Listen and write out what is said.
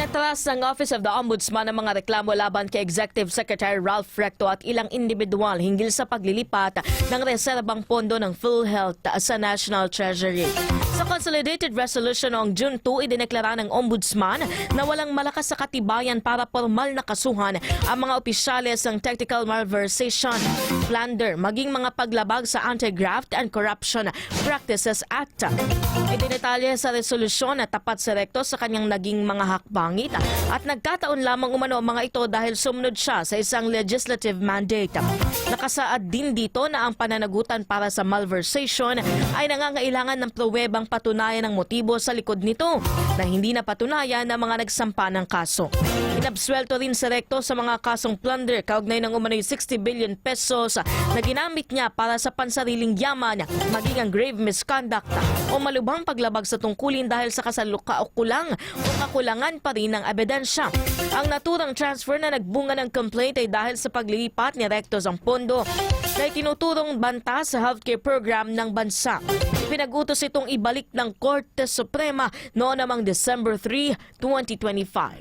Inatras ng Office of the Ombudsman ang mga reklamo laban kay Executive Secretary Ralph Recto at ilang individual hinggil sa paglilipat ng reserbang pondo ng PhilHealth sa National Treasury. Sa Consolidated Resolution noong June 2, idineklara ng Ombudsman na walang malakas sa katibayan para formal na kasuhan ang mga opisyales ng technical malversation, plunder, maging mga paglabag sa Anti-Graft and Corruption Practices Act. Idinetalye sa resolusyon na tapat si Recto sa kanyang naging mga hakbangit at nagkataon lamang umano ang mga ito dahil sumunod siya sa isang legislative mandate. Nakasaad din dito na ang pananagutan para sa malversation ay nangangailangan ng pruwebang patunayan ng motibo sa likod nito na hindi na patunayan ng mga nagsampa ng kaso. Inabswelto rin si Recto sa mga kasong plunder kaugnay ng umano'y 60 billion pesos na ginamit niya para sa pansariling yaman, maging ang grave misconduct o malubhang paglabag sa tungkulin dahil sa kasalukulang o kakulangan pa rin ng ebidensya. Ang naturang transfer na nagbunga ng complaint ay dahil sa paglilipat ni Recto ang pondo na itinuturong banta sa healthcare program ng bansa. Pinag-utos itong ibalik ng Korte Suprema noon namang December 3, 2025.